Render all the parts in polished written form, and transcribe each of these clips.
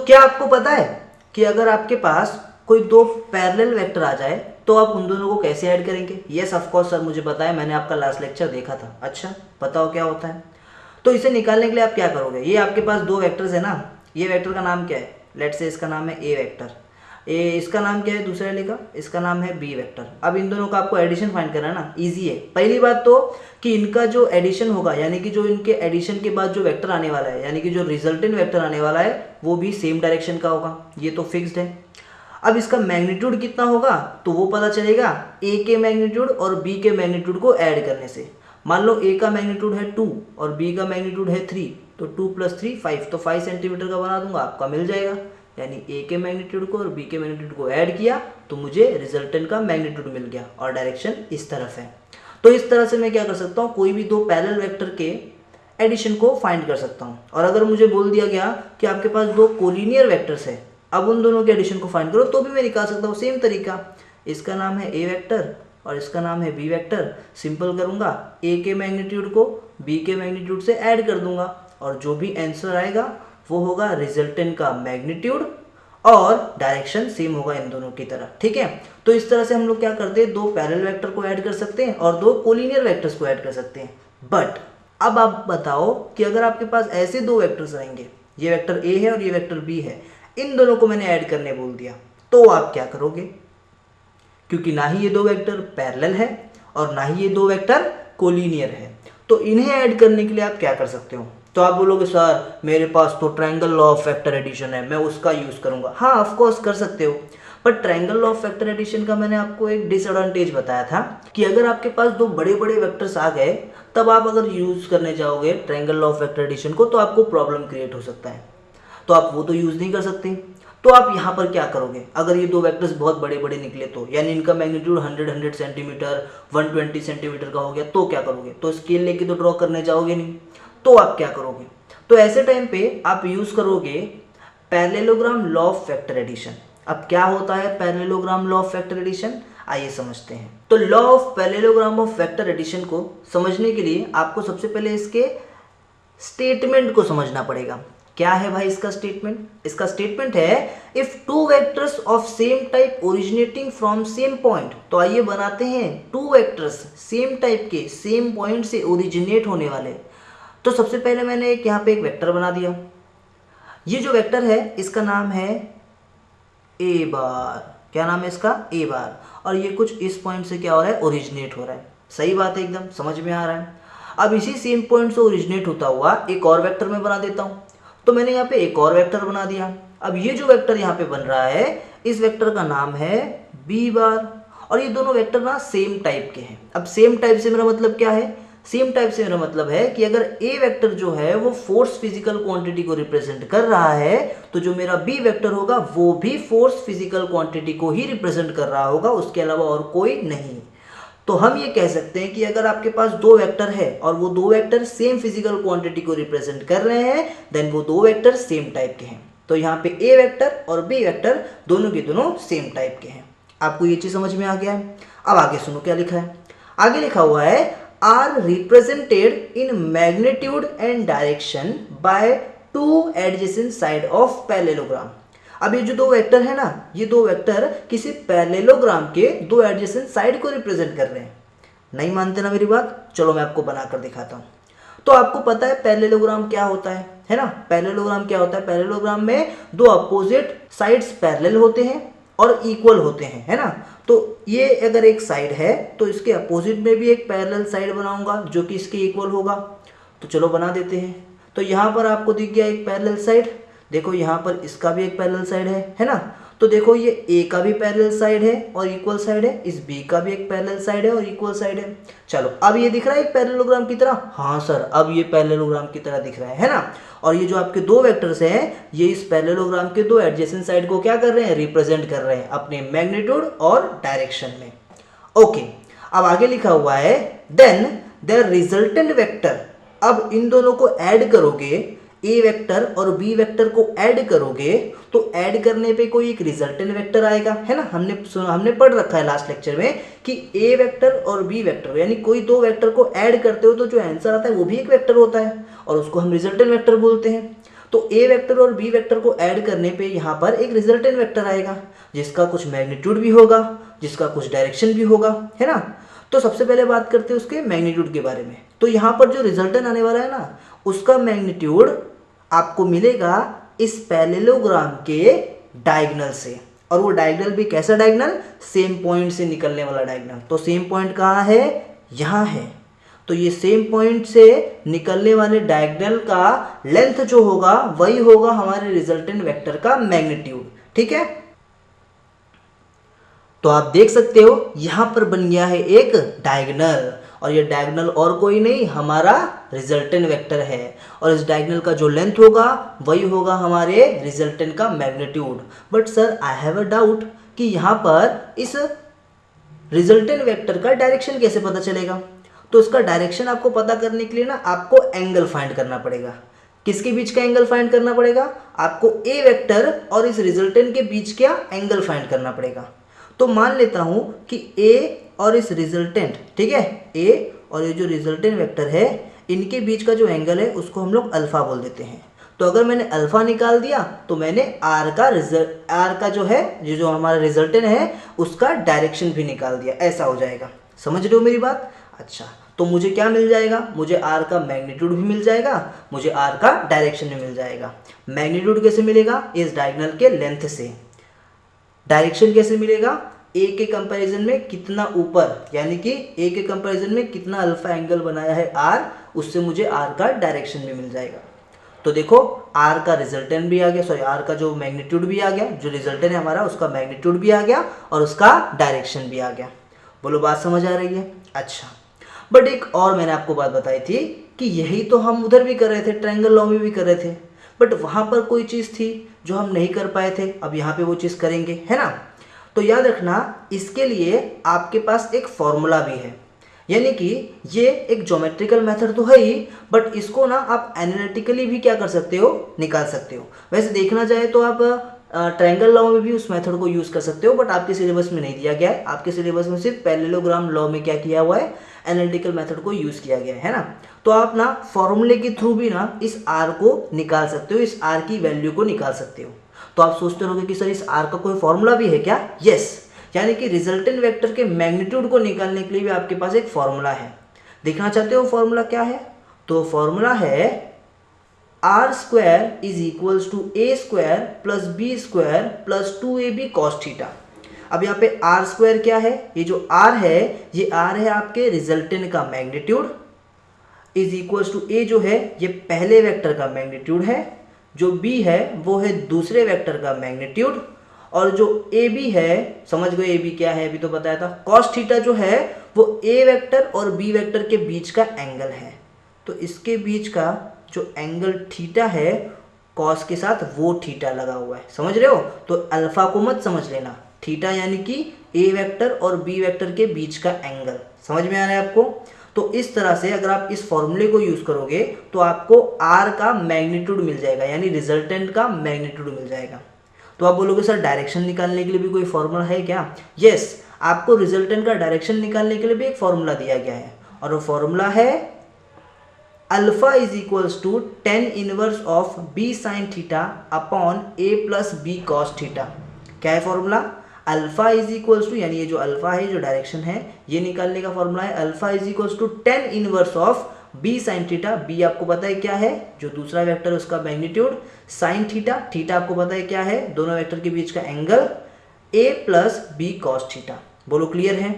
क्या आपको पता है कि अगर आपके पास कोई दो पैरेलल वेक्टर आ जाए तो आप उन दोनों को कैसे ऐड करेंगे? यस ऑफ कोर्स सर, मुझे पता है, मैंने आपका लास्ट लेक्चर देखा था। अच्छा, बताओ क्या होता है। तो इसे निकालने के लिए आप क्या करोगे? ये आपके पास दो वेक्टर्स है ना, ये वेक्टर का नाम क्या है? लेट्स से इसका नाम है ए वेक्टर, इसका नाम क्या है दूसरे वाले का? इसका नाम है बी वेक्टर। अब इन दोनों का आपको एडिशन फाइंड करना है ना, इजी है। पहली बात तो कि इनका जो एडिशन होगा, यानी कि जो इनके एडिशन के बाद जो वेक्टर आने वाला है, यानी कि जो रिजल्टेंट वेक्टर आने वाला है, वो भी सेम डायरेक्शन का होगा, ये तो फिक्स्ड है। अब इसका मैग्नीट्यूड कितना होगा तो वो पता चलेगा ए के मैग्नीट्यूड और बी के मैग्नीट्यूड को ऐड करने से। मान लो ए का मैग्नीट्यूड है 2 और बी का मैग्नीट्यूड है 3, तो 2 + 3 5, तो 5 सेंटीमीटर का बना दूंगा, आपका मिल जाएगा। यानी ए के मैग्नीट्यूड को और बी के मैग्नीट्यूड को ऐड किया तो मुझे रिजल्टेंट का मैग्नीट्यूड मिल गया और डायरेक्शन इस तरफ है। तो इस तरह से मैं क्या कर सकता हूँ, कोई भी दो पैरेलल वेक्टर के एडिशन को फाइंड कर सकता हूँ। और अगर मुझे बोल दिया गया कि आपके पास दो कोलिनियर वेक्टर्स है, अब उन दोनों के एडिशन को फाइंड करो, तो भी मैं निकाल सकता हूँ। सेम तरीका, इसका नाम है ए वेक्टर और इसका नाम है बी वेक्टर। सिंपल करूँगा, ए के मैग्नीट्यूड को बी के मैग्नीट्यूड से ऐड कर दूंगा और जो भी आंसर आएगा वो होगा रिजल्टेंट का मैग्नीट्यूड और डायरेक्शन सेम होगा इन दोनों की तरह। ठीक है, तो इस तरह से हम लोग क्या करते हैं, दो पैरेलल वेक्टर को ऐड कर सकते हैं और दो कोलिनियर वेक्टर्स को ऐड कर सकते हैं। बट अब आप बताओ कि अगर आपके पास ऐसे दो वेक्टर्स रहेंगे, ये वेक्टर ए है और ये वेक्टर बी है, इन दोनों को मैंने ऐड करने बोल दिया, तो आप क्या करोगे? क्योंकि ना ही ये दो वेक्टर पैरेलल है और ना ही ये दो वेक्टर कोलिनियर है, तो इन्हें ऐड करने के लिए आप क्या कर सकते हो? तो आप बोलोगे सर मेरे पास तो triangle law of vector addition है, मैं उसका यूज करूंगा। हाँ ऑफ कोर्स कर सकते हो, पर triangle law of vector addition का मैंने आपको एक डिसएडवांटेज बताया था कि अगर आपके पास दो बड़े बड़े वेक्टर्स आ गए, तब आप अगर यूज करने जाओगे triangle law of vector addition को तो आपको प्रॉब्लम क्रिएट हो सकता है, तो आप वो तो यूज नहीं कर सकते। तो आप यहाँ पर क्या करोगे? अगर ये दो वेक्टर्स बहुत बड़े बड़े निकले तो, यानी इनका मैग्नीट्यूड 100 सेंटीमीटर 120 सेंटीमीटर का हो गया, तो क्या करोगे? तो स्केल लेके तो ड्रॉ करने जाओगे नहीं, तो आप क्या करोगे? तो ऐसे टाइम पे आप यूज करोगे parallelogram law of vector addition. अब क्या होता है parallelogram law of vector addition, आइए समझते हैं। तो law of parallelogram of vector addition को समझने के लिए आपको सबसे पहले इसके स्टेटमेंट को समझना पड़ेगा। क्या है भाई इसका स्टेटमेंट? इसका स्टेटमेंट है if two vectors of same type originating from same point. तो आइए बनाते हैं टू वेक्टर्स सेम टाइप के, सेम पॉइंट से ओरिजिनेट होने वाले। तो सबसे पहले मैंने एक यहाँ पे एक वेक्टर बना दिया। ये जो वेक्टर है इसका नाम है ए बार। क्या नाम है इसका? ए बार। और ये कुछ इस पॉइंट से क्या हो रहा है, ओरिजिनेट हो रहा है। सही बात है, एकदम समझ में आ रहा है। अब इसी सेम पॉइंट से ओरिजिनेट होता हुआ एक और वेक्टर मैं बना देता हूँ। तो मैंने यहाँ पे एक और वेक्टर बना दिया। अब ये जो वेक्टर यहाँ पे बन रहा है, इस वेक्टर का नाम है बी बार। और ये दोनों वेक्टर ना सेम टाइप के हैं। अब सेम टाइप से मेरा मतलब क्या है? सेम टाइप से मेरा मतलब है कि अगर ए वेक्टर जो है वो फोर्स फिजिकल क्वांटिटी को रिप्रेजेंट कर रहा है, तो जो मेरा बी वेक्टर होगा वो भी फोर्स फिजिकल क्वांटिटी को ही रिप्रेजेंट कर रहा होगा, उसके अलावा और कोई नहीं। तो हम ये कह सकते हैं कि अगर आपके पास दो वेक्टर है और वो दो वेक्टर सेम फिजिकल क्वांटिटी को रिप्रेजेंट कर रहे हैं, देन वो दो वेक्टर सेम टाइप के हैं। तो यहाँ पे ए वेक्टर और बी वेक्टर दोनों के दोनों सेम टाइप के हैं। आपको ये चीज समझ में आ गया है? अब आगे सुनो क्या लिखा है। आगे लिखा हुआ है are represented in magnitude and direction by two adjacent side of parallelogram. अब ये जो दो वेक्टर है ना, ये दो वेक्टर किसी पैरेललोग्राम के दो एडजेसेंट साइड को रिप्रेजेंट कर रहे हैं। नहीं मानते ना मेरी बात? चलो मैं आपको बनाकर दिखाता हूँ। तो आपको पता है पैरेललोग्राम क्या होता है ना? पैरेललोग्राम क्या होता है? पैरेललोग्राम में दो अपोजिट साइड्स पैरेलल होते हैं और इक्वल होते हैं, है ना? तो ये अगर एक साइड है तो इसके अपोजिट में भी एक पैरेलल साइड बनाऊंगा जो कि इसके इक्वल होगा। तो चलो बना देते हैं। तो यहाँ पर आपको दिख गया एक पैरेलल साइड, देखो यहाँ पर इसका भी एक पैरेलल साइड है ना? तो देखो ये ए का भी पैरेलल साइड है और इक्वल साइड है, इस बी का भी एक पैरेलल साइड है और इक्वल साइड है। चलो अब ये दिख रहा है एक पैरेललोग्राम की तरह? हाँ सर, अब ये पैरेललोग्राम की तरह दिख रहा है ना? और ये जो आपके दो वेक्टर्स हैं, ये इस पैरेललोग्राम के दो एडजेसेंट साइड को क्या कर रहे हैं, रिप्रेजेंट कर रहे हैं अपने मैग्नीट्यूड और डायरेक्शन में। ओके, अब आगे लिखा हुआ है देन देयर रिजल्टेंट वेक्टर। अब इन दोनों को ऐड करोगे, ए वेक्टर और बी वेक्टर को ऐड करोगे तो ऐड करने पे कोई एक रिजल्टेंट वेक्टर आएगा, है ना? हमने पढ़ रखा है लास्ट लेक्चर में कि ए वेक्टर और बी वेक्टर, यानी कोई दो वेक्टर को ऐड करते हो तो जो आंसर आता है वो भी एक वेक्टर होता है और उसको हम रिजल्टेंट वेक्टर बोलते हैं। तो ए वेक्टर और बी वेक्टर को ऐड करने पे यहाँ पर एक रिजल्टेंट वेक्टर आएगा जिसका कुछ मैग्नीट्यूड भी होगा, जिसका कुछ डायरेक्शन भी होगा, है ना। तो सबसे पहले बात करते हैं उसके मैग्नीट्यूड के बारे में। तो यहाँ पर जो रिजल्टेंट आने वाला है ना, उसका मैग्नीट्यूड आपको मिलेगा इस पैरेललोग्राम के डायगोनल से। और वो डायगोनल भी कैसा डायगोनल, सेम पॉइंट से निकलने वाला डायगोनल। तो सेम पॉइंट कहाँ है, यहाँ है। तो ये सेम पॉइंट से निकलने वाले डायगोनल का लेंथ जो होगा वही होगा हमारे रिजल्टेंट वेक्टर का मैग्नीट्यूड, ठीक है। तो आप देख सकते हो यहां पर बन गया है एक डायगोनल, और ये डायगोनल और कोई नहीं हमारा रिजल्टेंट वेक्टर है, और इस डायगोनल का जो लेंथ होगा वही होगा हमारे रिजल्टेंट का magnitude. But sir I have a doubt कि यहाँ पर इस रिजल्टेंट वेक्टर का डायरेक्शन कैसे पता चलेगा। तो इसका डायरेक्शन आपको पता करने के लिए ना आपको एंगल फाइंड करना पड़ेगा। किसके बीच का एंगल फाइंड करना पड़ेगा, आपको ए वेक्टर और इस रिजल्टेंट के बीच का एंगल फाइंड करना पड़ेगा। तो मान लेता हूं कि ए और इस रिजल्टेंट, ठीक है, ए और ये जो रिजल्टेंट वेक्टर है इनके बीच का जो एंगल है उसको हम लोग अल्फा बोल देते हैं। तो अगर मैंने अल्फा निकाल दिया तो मैंने आर का जो है ये जो हमारा रिजल्टेंट है उसका डायरेक्शन भी निकाल दिया, ऐसा हो जाएगा। समझ रहे हो मेरी बात। अच्छा, तो मुझे क्या मिल जाएगा, मुझे आर का मैग्नीट्यूड भी मिल जाएगा, मुझे आर का डायरेक्शन भी मिल जाएगा। मैग्नीट्यूड कैसे मिलेगा, इस डायगोनल के लेंथ से। डायरेक्शन कैसे मिलेगा, ए के कंपैरिजन में कितना ऊपर, यानी कि ए के कंपैरिजन में कितना अल्फा एंगल बनाया है आर, उससे मुझे आर का डायरेक्शन भी मिल जाएगा। तो देखो आर का रिजल्टेंट भी आ गया, सॉरी आर का जो मैग्नीट्यूड भी आ गया, जो रिजल्टेंट है हमारा उसका मैग्नीट्यूड भी आ गया और उसका डायरेक्शन भी आ गया। बोलो बात समझ आ रही है। अच्छा, बट एक और मैंने आपको बात बताई थी कि यही तो हम उधर भी कर रहे थे, ट्रायंगल लॉ में भी कर रहे थे, बट वहाँ पर कोई चीज़ थी जो हम नहीं कर पाए थे, अब यहाँ पे वो चीज़ करेंगे, है ना। तो याद रखना इसके लिए आपके पास एक फॉर्मूला भी है, यानी कि ये एक ज्योमेट्रिकल मेथड तो है ही, बट इसको ना आप एनालिटिकली भी क्या कर सकते हो, निकाल सकते हो। वैसे देखना जाए तो आप ट्रायंगल लॉ में भी उस मेथड को यूज़ कर सकते हो, बट आपके सिलेबस में नहीं दिया गया है। आपके सिलेबस में सिर्फ पैरेललोग्राम लॉ में क्या किया हुआ है, एनालिटिकल मेथड को यूज़ किया गया है ना। तो आप ना फॉर्मूले के थ्रू भी ना इस आर को निकाल सकते हो, इस आर की वैल्यू को निकाल सकते हो। तो आप सोचते रहोगे कि सर इस आर का कोई फॉर्मूला भी है क्या, यस, यानी कि रिजल्टेंट वेक्टर के मैग्नीट्यूड को निकालने के लिए भी आपके पास एक फॉर्मूला है। देखना चाहते हो फॉर्मूला क्या है, तो फॉर्मूला है R square is equals to A square plus B square plus 2ab cos theta. अब यहाँ पे आर स्क्वायर क्या है, ये जो आर है ये आर है आपके रिजल्टेंट का मैग्नीट्यूड, इज इक्वल्स टू ए जो है ये पहले वेक्टर का मैग्नीट्यूड है, जो बी है वो है दूसरे वेक्टर का मैग्नीट्यूड, और जो ए बी है, समझ गए ए बी क्या है, अभी तो बताया था, कॉस थीटा जो है वो ए वेक्टर और बी वेक्टर के बीच का एंगल है। तो इसके बीच का जो एंगल थीटा है कॉस के साथ वो थीटा लगा हुआ है, समझ रहे हो। तो अल्फा को मत समझ लेना, थीटा यानी कि ए वेक्टर और बी वेक्टर के बीच का एंगल, समझ में आ रहा है आपको। तो इस तरह से अगर आप इस फॉर्मूले को यूज करोगे तो आपको आर का मैग्नीट्यूड मिल जाएगा, यानी रिजल्टेंट का मैग्नीट्यूड मिल जाएगा। तो आप बोलोगे सर डायरेक्शन निकालने के लिए भी कोई फॉर्मूला है क्या, यस, आपको रिजल्टेंट का डायरेक्शन निकालने के लिए भी एक फॉर्मूला दिया गया है, और वो फॉर्मूला है alpha is equals to tan inverse of B sine theta upon A plus B cos theta. क्या है formula, alpha is equals to, यानी ये जो अल्फा है जो डायरेक्शन है ये निकालने का फॉर्मूला है alpha is equals to tan inverse of B sine theta. बी आपको पता है क्या है, जो दूसरा वेक्टर उसका मैग्नीट्यूड, साइन थीटा, थीटा आपको पता है क्या है, दोनों वेक्टर के बीच का एंगल, ए प्लस बी कॉस थीटा। बोलो क्लियर है।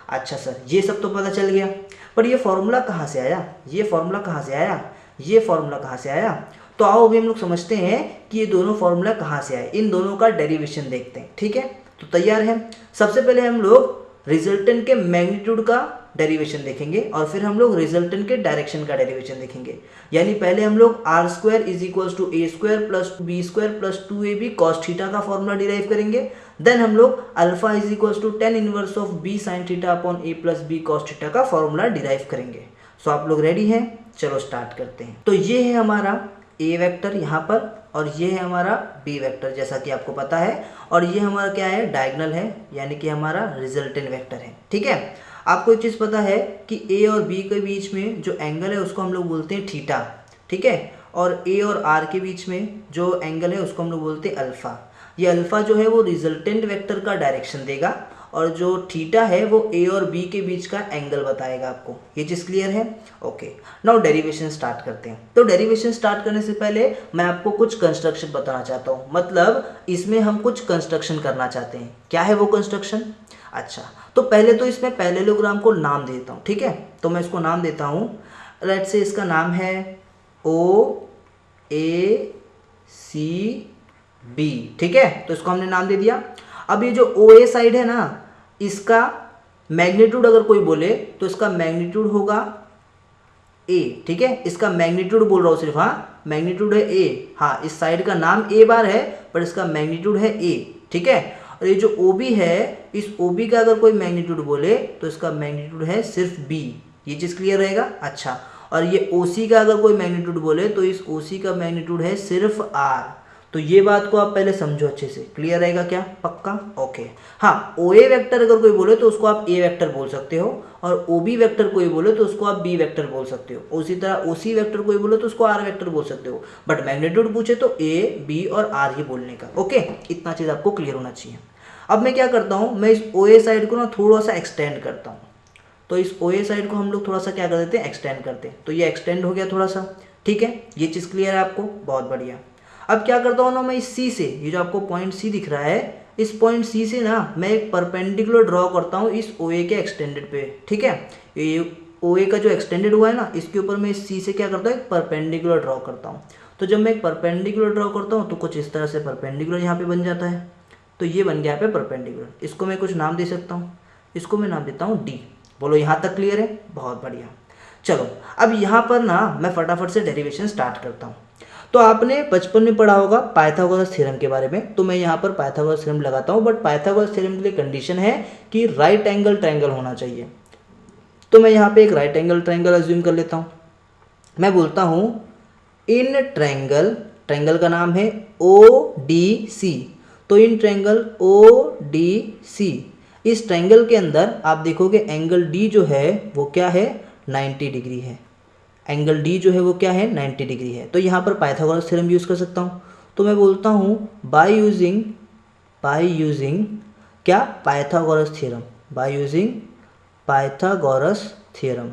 अच्छा सर ये सब तो पता चल गया, पर ये फॉर्मूला कहाँ से आया, ये फॉर्मूला कहाँ से आया, ये फॉर्मूला कहाँ से आया। तो आओ अभी हम लोग समझते हैं कि ये दोनों फॉर्मूला कहाँ से आए, इन दोनों का डेरिवेशन देखते हैं, ठीक है। तो तैयार है, सबसे पहले हम लोग रिजल्टेंट के मैग्नीट्यूड का डेरिवेशन देखेंगे और फिर हम लोग रिजल्टेंट के डायरेक्शन का डेरिवेशन देखेंगे। यानी पहले हम लोग R square is equals to A square plus B square plus 2ab cos theta का फॉर्मूला डिराइव करेंगे। देन हम लोग alpha is equals to tan inverse of B sine theta upon A plus B cos theta का formula derive करेंगे। So आप लोग ready हैं, चलो स्टार्ट करते हैं। तो ये है हमारा ए वेक्टर यहाँ पर, और ये है हमारा बी वेक्टर जैसा कि आपको पता है, और ये हमारा क्या है, डायगोनल है, यानी कि हमारा रिजल्टेंट वेक्टर है, ठीक है। आपको एक चीज़ पता है कि ए और बी के बीच में जो एंगल है उसको हम लोग बोलते हैं थीटा, ठीक है। और ए और आर के बीच में जो एंगल है उसको हम लोग बोलते हैं अल्फ़ा। ये अल्फ़ा जो है वो रिजल्टेंट वेक्टर का डायरेक्शन देगा और जो थीटा है वो ए और बी के बीच का एंगल बताएगा आपको। ये चीज़ क्लियर है? ओके, नाउ डेरिवेशन स्टार्ट करते हैं। तो डेरिवेशन स्टार्ट करने से पहले मैं आपको कुछ कंस्ट्रक्शन बताना चाहता हूँ, मतलब इसमें हम कुछ कंस्ट्रक्शन करना चाहते हैं। क्या है वो कंस्ट्रक्शन? अच्छा, तो पहले तो इसमें पैरेललोग्राम को नाम देता हूँ, ठीक है? तो मैं इसको नाम देता हूँ, लेट से इसका नाम है ओ ए सी बी, ठीक है? तो इसको हमने नाम दे दिया। अब ये जो ओ ए साइड है ना, इसका मैग्नीट्यूड अगर कोई बोले तो इसका मैग्नीट्यूड होगा ए, ठीक है? इसका मैग्नीट्यूड बोल रहा हूँ सिर्फ, हाँ मैग्नीट्यूड है ए, हाँ इस साइड का नाम ए बार है पर इसका मैग्नीट्यूड है ए, ठीक है? और ये जो ओ बी है, इस ओ बी का अगर कोई मैग्नीट्यूड बोले तो इसका मैग्नीट्यूड है सिर्फ बी। ये चीज़ क्लियर रहेगा? अच्छा, और ये ओ सी का अगर कोई मैग्नीट्यूड बोले तो इस ओ सी का मैग्नीट्यूड है सिर्फ आर। तो ये बात को आप पहले समझो अच्छे से। क्लियर रहेगा क्या? पक्का? ओके। हाँ, ओ ए वेक्टर अगर कोई बोले तो उसको आप ए वेक्टर बोल सकते हो, और ओ बी वेक्टर कोई बोले तो उसको आप बी वेक्टर बोल सकते हो। उसी तरह ओ सी वेक्टर कोई बोले तो उसको आर वेक्टर बोल सकते हो, बट मैग्नीट्यूड पूछे तो ए बी और आर ही बोलने का। ओके, इतना चीज़ आपको क्लियर होना चाहिए। अब मैं क्या करता हूँ, मैं इस ओ ए साइड को ना थोड़ा सा एक्सटेंड करता हूँ। तो इस ओ ए साइड को हम लोग थोड़ा सा क्या कर देते हैं, एक्सटेंड करते हैं। तो ये एक्सटेंड हो गया थोड़ा सा, ठीक है? ये चीज़ क्लियर है आपको? बहुत बढ़िया। अब क्या करता हूँ ना, मैं इस सी से, ये जो आपको पॉइंट सी दिख रहा है, इस पॉइंट सी से ना मैं एक परपेंडिकुलर ड्रॉ करता हूँ इस ओ ए के एक्सटेंडेड पे, ठीक है? ये ओ ए का जो एक्सटेंडेड हुआ है ना, इसके ऊपर मैं इस सी से क्या करता हूँ, एक परपेंडिकुलर ड्रॉ करता हूँ। तो जब मैं एक परपेंडिकुलर ड्रॉ करता हूँ तो कुछ इस तरह से परपेंडिकुलर यहाँ पे बन जाता है। तो ये बन गया यहाँ पे परपेंडिकुलर। इसको मैं कुछ नाम दे सकता हूँ, इसको मैं नाम देता हूँ डी। बोलो यहाँ तक क्लियर है? बहुत बढ़िया। चलो, अब यहाँ पर ना मैं फटाफट से डेरिवेशन स्टार्ट करता हूँ। तो आपने बचपन में पढ़ा होगा पाइथागोरस थ्योरम के बारे में, तो मैं यहाँ पर पाइथागोरस थ्योरम लगाता हूँ, बट पाइथागोरस थ्योरम के लिए कंडीशन है कि राइट एंगल ट्रायंगल होना चाहिए। तो मैं यहाँ पे एक राइट एंगल ट्रायंगल अज्यूम कर लेता हूँ। मैं बोलता हूँ इन ट्रायंगल, ट्रायंगल का नाम है ओ डी सी। तो in triangle O D C, इस ट्रायंगल के अंदर आप देखोगे एंगल डी जो है वो क्या है, 90 डिग्री है। एंगल डी जो है वो क्या है, 90 डिग्री है। तो यहाँ पर पाइथागोरस थ्योरम यूज़ कर सकता हूँ। तो मैं बोलता हूँ बाय यूजिंग क्या, Pythagoras theorem, by using Pythagoras theorem.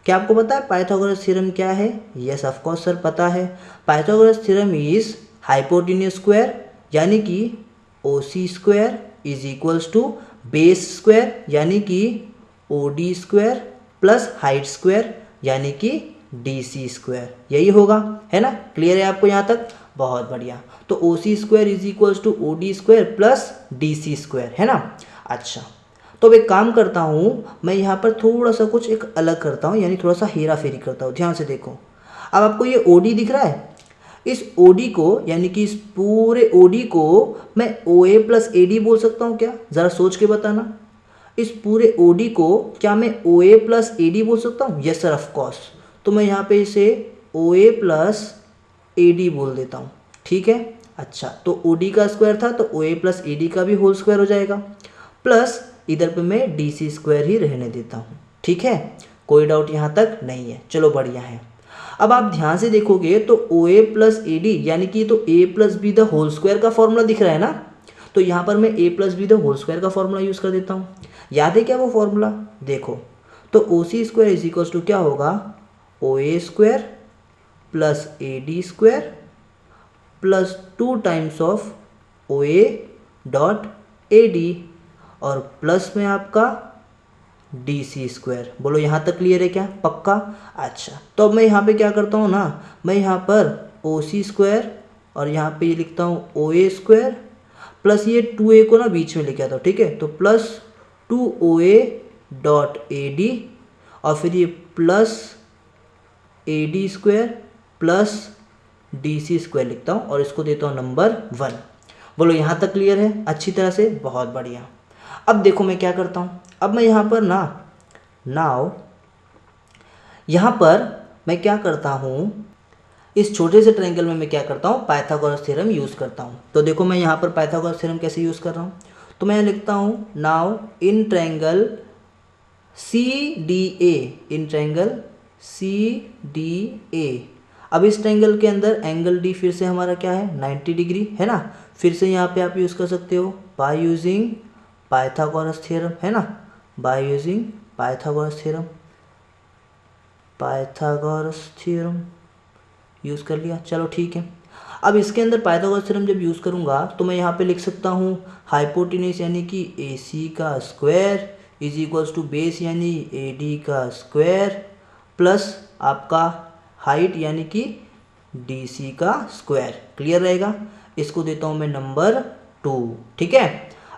क्या आपको पता है पाइथागोरस थ्योरम क्या है? यस ऑफ कोर्स सर, पता है। Pythagoras theorem is hypotenuse square, यानी कि O C square is equals to base square यानी कि O D square plus height square यानी कि डी सी स्क्वायर। यही होगा, है ना? क्लियर है आपको यहाँ तक? बहुत बढ़िया। तो O C square is equals to O D square plus D C square, है ना? अच्छा, तो अब एक काम करता हूँ, मैं यहाँ पर थोड़ा सा कुछ एक अलग करता हूँ, यानी थोड़ा सा हेरा फेरी करता हूँ। ध्यान से देखो, अब आपको ये ओ डी दिख रहा है, इस ओ डी को यानी कि इस पूरे ओ डी को मैं ओ ए प्लस ए डी बोल सकता हूँ क्या? ज़रा सोच के बताना। इस पूरे ओ डी को क्या मैं ओ ए प्लस ए डी बोल सकता हूँ? Yes sir, of course. तो मैं यहाँ पे इसे ओ ए प्लस ए डी बोल देता हूँ, ठीक है? अच्छा, तो ओ डी का स्क्वायर था तो ओ ए प्लस ए डी का भी होल स्क्वायर हो जाएगा, प्लस इधर पे मैं डी सी स्क्वायर ही रहने देता हूँ, ठीक है? कोई डाउट यहाँ तक नहीं है? चलो बढ़िया है। अब आप ध्यान से देखोगे तो ओ ए प्लस ए डी यानी कि तो A plus B the whole square का फॉर्मूला दिख रहा है ना, तो यहाँ पर मैं A plus B the whole square का फॉर्मूला यूज़ कर देता हूँ। याद है क्या वो फॉर्मूला? देखो, तो O C square is equals to क्या होगा, O A square plus A D square plus 2 times of O A dot A D और प्लस में आपका डी सी स्क्वायर। बोलो यहाँ तक क्लियर है क्या? पक्का? अच्छा, तो अब मैं यहाँ पे क्या करता हूँ ना, मैं यहाँ पर ओ सी स्क्वायर और यहाँ पे ये लिखता हूँ ओ ए स्क्वायर प्लस ये 2a को ना बीच में लेके आता हूँ, ठीक है? तो plus 2OA dot A D और फिर ये plus A D square plus D C square लिखता हूँ और इसको देता हूँ नंबर 1। बोलो यहाँ तक क्लियर है अच्छी तरह से? बहुत बढ़िया। अब देखो मैं क्या करता हूँ, अब मैं यहाँ पर नाउ यहाँ पर मैं क्या करता हूँ, इस छोटे से ट्रायंगल में मैं क्या करता हूँ, पाइथागोरस थ्योरम यूज़ करता हूँ। तो देखो मैं यहाँ पर पाइथागोरस थ्योरम कैसे यूज़ कर रहा हूँ, तो मैं लिखता हूँ now in triangle C D A, in triangle C D A. अब इस ट्रायंगल के अंदर एंगल डी फिर से हमारा क्या है 90 डिग्री है ना। फिर से यहाँ पे आप यूज़ कर सकते हो बाय यूजिंग पाइथागोरस थ्योरम है ना, by using Pythagoras theorem, Pythagoras theorem use कर लिया। चलो ठीक है, अब इसके अंदर पाइथागोरस थ्योरम जब यूज़ करूँगा तो मैं यहाँ पे लिख सकता हूँ हाइपोटेन्यूज यानी कि ए सी का square is equals to base यानी ए डी का स्क्वायर प्लस आपका हाइट यानी कि डी सी का स्क्वायर। क्लियर रहेगा। इसको देता हूँ मैं नंबर 2। ठीक है,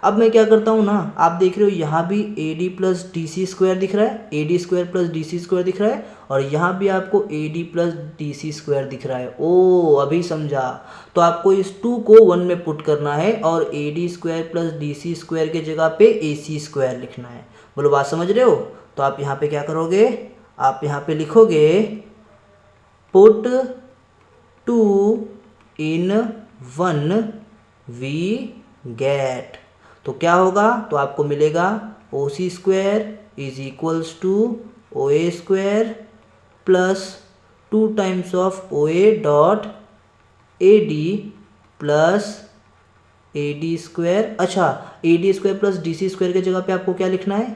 अब मैं क्या करता हूँ ना, आप देख रहे हो यहाँ भी A D plus D C square दिख रहा है, A D square plus D C square दिख रहा है, और यहाँ भी आपको A D plus D C square दिख रहा है। ओ अभी समझा। तो आपको इस 2 को 1 में पुट करना है और A D square plus D C square के जगह पे ए सी स्क्वायर लिखना है। बोलो बात समझ रहे हो। तो आप यहाँ पे क्या करोगे, आप यहाँ पे लिखोगे पुट 2 in 1 वी गेट। तो क्या होगा, तो आपको मिलेगा O C square is equals to O A square plus 2 times of O A dot A D plus A D square. अच्छा, A D square plus D C square की जगह पे आपको क्या लिखना है,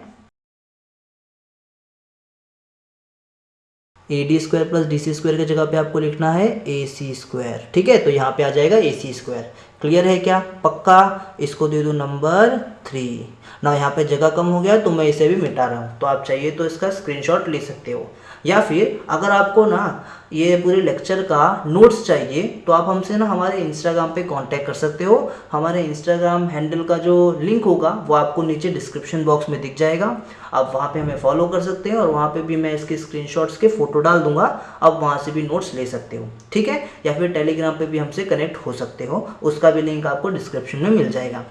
A D square plus D C square की जगह पे आपको लिखना है ए सी स्क्वायर। ठीक है, तो यहाँ पे आ जाएगा ए सी स्क्वायर। क्लियर है क्या, पक्का। इसको दे दो नंबर 3 ना। यहाँ पे जगह कम हो गया तो मैं इसे भी मिटा रहा हूँ, तो आप चाहिए तो इसका स्क्रीनशॉट ले सकते हो, या फिर अगर आपको ना ये पूरे लेक्चर का नोट्स चाहिए तो आप हमसे ना हमारे इंस्टाग्राम पे कांटेक्ट कर सकते हो। हमारे इंस्टाग्राम हैंडल का जो लिंक होगा वो आपको नीचे डिस्क्रिप्शन बॉक्स में दिख जाएगा। आप वहाँ पे हमें फॉलो कर सकते हैं और वहाँ पे भी मैं इसके स्क्रीनशॉट्स के फ़ोटो डाल दूंगा, आप वहाँ से भी नोट्स ले सकते हो। ठीक है, या फिर टेलीग्राम पे भी हमसे कनेक्ट हो सकते हो, उसका भी लिंक आपको डिस्क्रिप्शन में मिल जाएगा।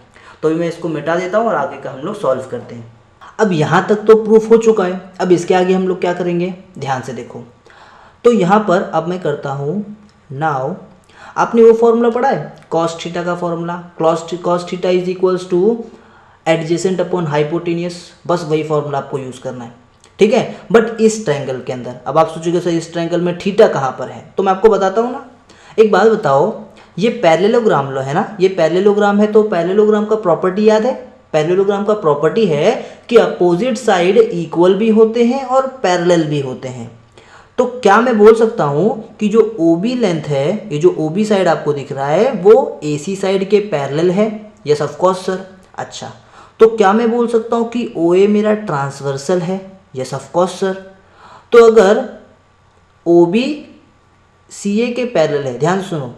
तो अभी मैं इसको मिटा देता हूँ और आगे का हम लोग सॉल्व करते हैं। अब यहाँ तक तो प्रूफ हो चुका है, अब इसके आगे हम लोग क्या करेंगे, ध्यान से देखो। तो यहाँ पर अब मैं करता हूँ नाउ, आपने वो फॉर्मूला पढ़ा है कॉस थीटा का formula, cos theta is equals two adjacent upon hypotenuse, बस वही फॉर्मूला आपको यूज़ करना है। ठीक है, बट इस ट्रायंगल के अंदर, अब आप सोचोगे सर इस ट्रायंगल में थीटा कहाँ पर है, तो मैं आपको बताता हूँ ना। एक बात बताओ, ये पैरेललोग्राम लो है ना, ये पैरेललोग्राम है, तो पैरेललोग्राम का प्रॉपर्टी याद है, पैरेललोग्राम का प्रॉपर्टी है कि अपोजिट साइड इक्वल भी होते हैं और पैरेलल भी होते हैं। तो क्या मैं बोल सकता हूं कि जो OB लेंथ है, ये जो OB साइड आपको दिख रहा है वो AC साइड के पैरेलल है। Yes of course sir. अच्छा, तो क्या मैं बोल सकता हूं कि OA मेरा ट्रांसवर्सल है। Yes of course sir. तो अगर OB CA के पैरेलल है, ध्यान सुनो,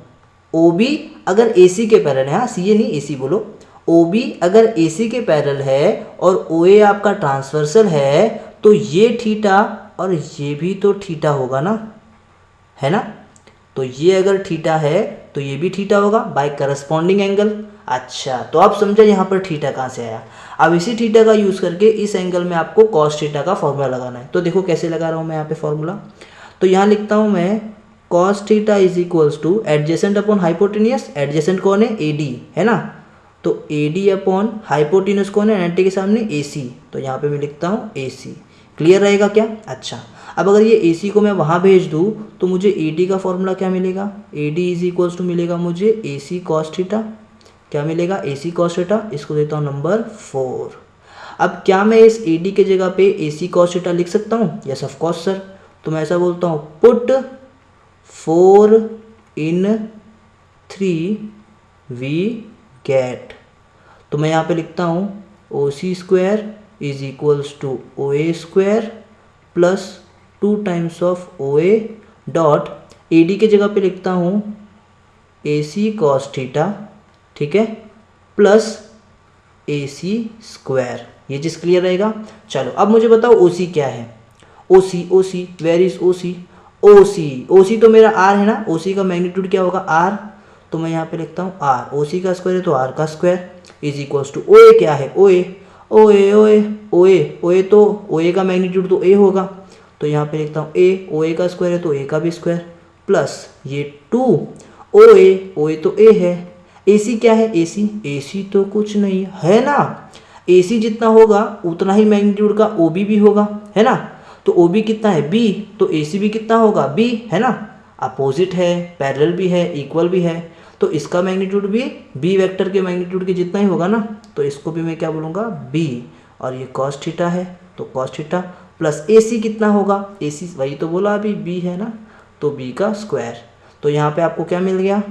OB अगर AC के पैरेलल है, हाँ CA नहीं AC बोलो, OB अगर AC के पैरेलल है और OA आपका ट्रांसवर्सल है, तो ये थीटा और ये भी तो थीटा होगा ना, है ना। तो ये अगर थीटा है तो ये भी थीटा होगा बाय करस्पॉन्डिंग एंगल। अच्छा, तो आप समझे यहाँ पर थीटा कहाँ से आया। अब इसी थीटा का यूज़ करके इस एंगल में आपको कॉस थीटा का फॉर्मूला लगाना है। तो देखो कैसे लगा रहा हूँ मैं यहाँ पे फॉर्मूला। तो यहाँ लिखता हूँ मैं cos theta is equals two adjacent upon hypotenuse, adjacent कौन है AD है ना, तो AD अपॉन हाइपोटेनियस कौन है 90 के सामने AC, तो यहाँ पे मैं लिखता हूँ AC। क्लियर रहेगा क्या। अच्छा, अब अगर ये AC को मैं वहाँ भेज दूँ तो मुझे AD का फॉर्मूला क्या मिलेगा, AD इज इक्वल्स टू मिलेगा मुझे AC कॉस थीटा। क्या मिलेगा, AC कॉस थीटा। इसको देता हूँ नंबर 4। अब क्या मैं इस AD के जगह पे AC कॉस थीटा लिख सकता हूँ। Yes of course sir. तो मैं ऐसा बोलता हूँ पुट 4 in 3 वी गेट। तो मैं यहाँ पे लिखता हूँ OC square is equals to OA square plus 2 times of OA dot AD के जगह पे लिखता हूँ AC कॉस थीटा, ठीक है, प्लस AC स्क्वायर। ये चीज़ क्लियर रहेगा। चलो अब मुझे बताओ OC क्या है। OC वेयर इज OC तो मेरा R है ना, OC का मैग्नीट्यूड क्या होगा R, तो मैं यहाँ पे लिखता हूँ R, OC का स्क्वायर है तो R का square is equals to OA क्या है OA तो OA का मैग्नीट्यूड तो A होगा, तो यहाँ पे लिखता हूँ A, OA का स्क्वायर है तो A का भी स्क्वायर प्लस ये 2 OA तो A है, AC क्या है AC तो कुछ नहीं है ना, AC जितना होगा उतना ही मैग्नीट्यूड का OB भी होगा, है ना। तो OB कितना है B, तो AC भी कितना होगा B, है ना। अपोजिट है, पैरेलल भी है, इक्वल भी है, तो इसका मैग्नीट्यूड भी बी वेक्टर के मैग्नीट्यूड के जितना ही होगा ना, तो इसको भी मैं क्या बोलूँगा बी, और ये कॉस थीटा है तो कॉस थीटा प्लस ए सी कितना होगा, ए सी वही तो बोला अभी बी है ना, तो बी का स्क्वायर। तो यहाँ पे आपको क्या मिल गया,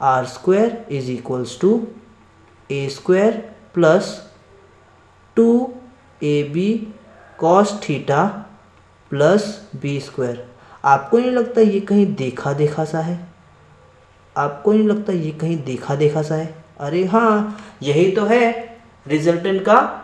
R square is equals to A square plus 2ab cos theta plus B square. आपको नहीं लगता ये कहीं देखा देखा सा है? आपको नहीं लगता ये कहीं देखा देखा सा है? अरे हाँ, यही तो है रिजल्टेंट का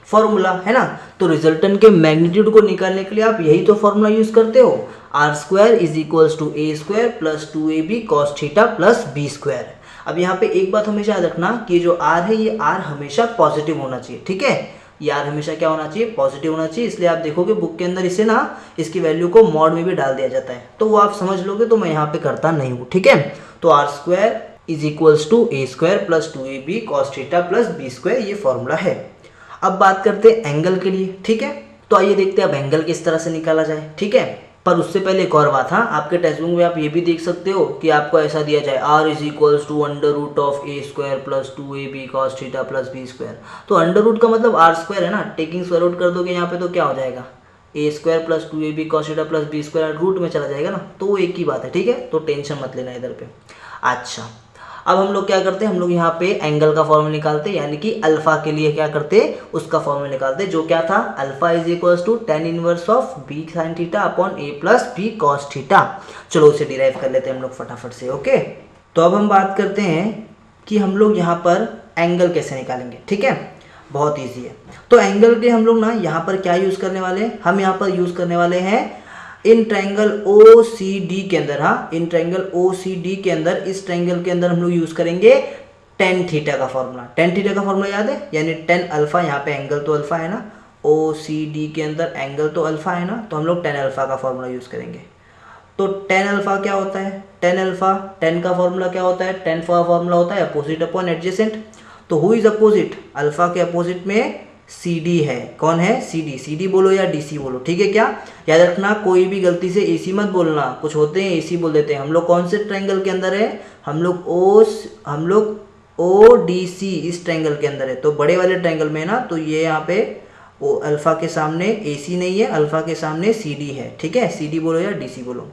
फॉर्मूला, है ना। तो रिजल्टेंट के मैग्नीट्यूड को निकालने के लिए आप यही तो फॉर्मूला यूज करते हो, R square is equals to A square plus 2ab cos theta plus B square. अब यहाँ पे एक बात हमेशा याद रखना कि ये जो आर है ये आर हमेशा पॉजिटिव होना चाहिए, ठीक है। ये आर हमेशा क्या होना चाहिए, पॉजिटिव होना चाहिए। इसलिए आप देखोगे बुक के अंदर इसे ना इसकी वैल्यू को मॉड में भी डाल दिया जाता है, तो वो आप समझ लोगे, तो मैं यहाँ पे करता नहीं हूँ, ठीक है। तो R square is equals to A square plus 2ab cos theta plus B square, ये फॉर्मूला है। अब बात करते हैं एंगल के लिए, ठीक है। तो आइए देखते हैं अब एंगल किस तरह से निकाला जाए, ठीक है। पर उससे पहले एक और बात, हाँ, आपके टेक्स्ट बुक में आप ये भी देख सकते हो कि आपको ऐसा दिया जाए R is equals to under root of A square plus 2ab cos theta plus B square. तो अंडर रूट का मतलब आर स्क्वायर है ना, टेकिंग स्क्वायर रूट कर दोगे यहाँ पे तो क्या हो जाएगा, A square plus 2ab cos theta plus B square root में चला जाएगा ना, तो वो एक ही बात है, ठीक है। तो टेंशन मत लेना इधर पे। अच्छा, अब हम लोग क्या करते हैं, हम लोग यहाँ पे एंगल का फॉर्मूला निकालते हैं, यानी कि अल्फा के लिए क्या करते हैं, उसका फॉर्मूला निकालते हैं, जो क्या था, alpha is equals to tan inverse of B sine theta upon A plus B cos theta. चलो उसे डिराइव कर लेते हैं हम लोग फटाफट से, ओके। तो अब हम बात करते हैं कि हम लोग यहाँ पर एंगल कैसे निकालेंगे, ठीक है। बहुत ईजी है। तो एंगल के हम लोग ना यहाँ पर क्या यूज़ करने वाले हैं, हम यहाँ पर यूज़ करने वाले हैं in triangle O C D के अंदर, हाँ, in triangle O C D के अंदर, इस ट्रायंगल के अंदर हम लोग यूज करेंगे टेन थीटा का फॉर्मूला। टेन थीटा का फॉर्मूला याद है, यानी टेन अल्फा, यहाँ पे एंगल तो अल्फा है ना, ओ सी डी के अंदर एंगल तो अल्फा है ना, तो हम लोग टेन अल्फा का फॉर्मूला यूज करेंगे। तो टेन अल्फा क्या होता है, टेन अल्फा, टेन का फॉर्मूला क्या होता है, टेन का फॉर्मूला होता है अपोजिट अपॉन एडजेसेंट। तो हु इज अपोजिट, अल्फा के अपोजिट में सी डी है, कौन है, सी डी, सी डी बोलो या डी सी बोलो, ठीक है। क्या याद रखना, कोई भी गलती से ए सी मत बोलना, कुछ होते हैं ए सी बोल देते हैं। हम लोग कौन से ट्रायंगल के अंदर है, हम लोग ओ डी सी इस ट्रायंगल के अंदर है। तो बड़े वाले ट्रायंगल में ना, तो ये यहाँ पे वो अल्फा के सामने ए सी नहीं है, अल्फा के सामने सी डी है, ठीक है। सी डी बोलो या डी सी बोलो,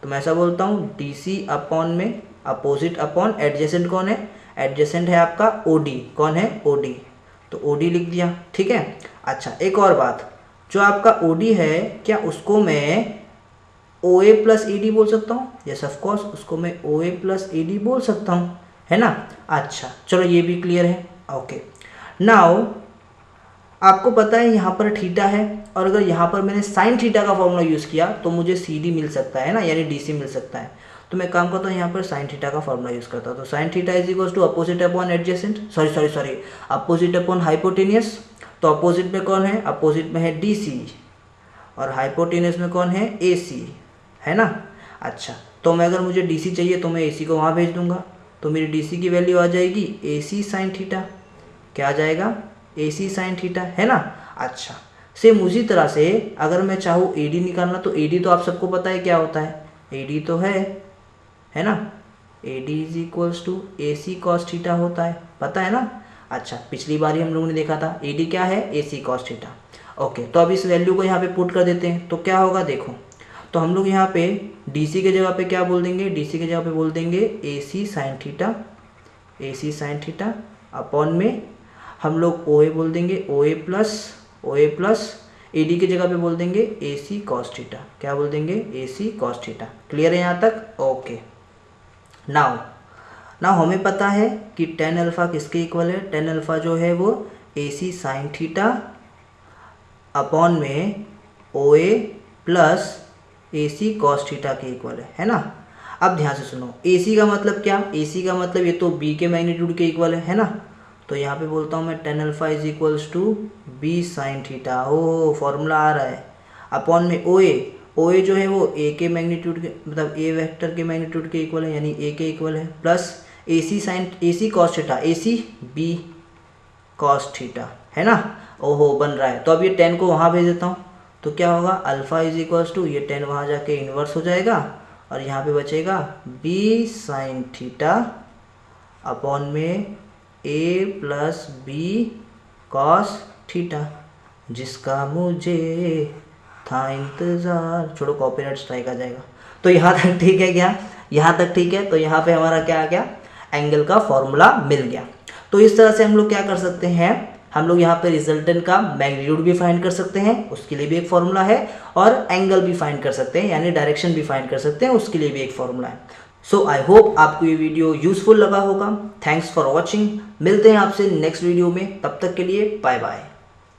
तो मैं ऐसा बोलता हूँ डी सी अपॉन में अपोजिट अपॉन एडजेसेंट, कौन है, एडजेसेंट है आपका ओ डी, कौन है, ओ डी, तो OD लिख दिया, ठीक है। अच्छा, एक और बात, जो आपका OD है, क्या उसको मैं OA प्लस AD बोल सकता हूँ, यस ऑफ कोर्स, उसको मैं OA प्लस AD बोल सकता हूँ, है ना। अच्छा, चलो ये भी क्लियर है, ओके। नाउ आपको पता है यहाँ पर थीटा है, और अगर यहाँ पर मैंने साइन थीटा का फॉर्मूला यूज़ किया तो मुझे CD मिल सकता है ना, यानी DC मिल सकता है। तो मैं काम करता हूँ यहाँ पर साइन थीटा का फॉर्मूला यूज़ करता हूँ। तो sine theta is equals to opposite upon adjacent, sorry opposite upon hypotenuse. तो अपोजिट में कौन है, अपोजिट में है DC, और हाइपोटेनियस में कौन है, AC, है ना। अच्छा, तो मैं अगर मुझे DC चाहिए तो मैं AC को वहाँ भेज दूंगा, तो मेरी DC की वैल्यू आ जाएगी AC साइन थीटा, क्या आ जाएगा, AC साइन थीटा, है ना। अच्छा, सेम उसी तरह से अगर मैं चाहूँ AD निकालना, तो AD तो आप सबको पता है क्या होता है, AD तो है ना, AD is equals to AC cos theta होता है, पता है ना। अच्छा, पिछली बार ही हम लोगों ने देखा था AD क्या है, AC कॉस थीटा। ओके, तो अब इस वैल्यू को यहाँ पे पुट कर देते हैं, तो क्या होगा देखो, तो हम लोग यहाँ पे DC के जगह पे क्या बोल देंगे, DC के जगह पे बोल देंगे AC sine theta, AC sign theta upon में हम लोग OA बोल देंगे, OA प्लस AD की जगह पे बोल देंगे AC कॉस थीटा, क्या बोल देंगे, AC कॉस थीटा। क्लियर है यहाँ तक, ओके। नाउ हमें पता है कि टेन अल्फा किसके इक्वल है, टेन अल्फा जो है वो AC साइन थीटा अपॉन में OA plus AC cos theta के इक्वल है ना। अब ध्यान से सुनो, AC का मतलब क्या, AC का मतलब ये तो B के मैग्नीट्यूड के इक्वल है ना। तो यहाँ पे बोलता हूँ मैं tan alpha is equals to B sine theta, ओ फॉर्मूला आ रहा है, अपॉन में OA जो है वो A के मैग्नीट्यूड के, मतलब A वेक्टर के मैग्नीट्यूड के इक्वल है, यानी A के इक्वल है, plus AC cos theta, AC B cos theta, है ना। ओहो, बन रहा है। तो अब ये 10 को वहाँ भेज देता हूँ, तो क्या होगा, अल्फा इज इक्वल्स टू, ये 10 वहाँ जाके इन्वर्स हो जाएगा, और यहाँ पे बचेगा बी साइन थीटा अपॉन में ए प्लस बी कॉस थीटा, जिसका मुझे था इंतज़ार। छोड़ो कॉपीराइट स्ट्राइक आ जाएगा। तो यहाँ तक ठीक है क्या? यहाँ तक ठीक है। तो यहाँ पे हमारा क्या आ गया? एंगल का फॉर्मूला मिल गया। तो इस तरह से हम लोग क्या कर सकते हैं, हम लोग यहाँ पे रिजल्टेंट का मैग्नीट्यूड भी फाइंड कर सकते हैं, उसके लिए भी एक फॉर्मूला है, और एंगल भी फाइंड कर सकते हैं, यानी डायरेक्शन भी फाइंड कर सकते हैं, उसके लिए भी एक फॉर्मूला है। सो आई होप आपको ये वीडियो यूजफुल लगा होगा। Thanks for watching. मिलते हैं आपसे नेक्स्ट वीडियो में, तब तक के लिए बाय बाय।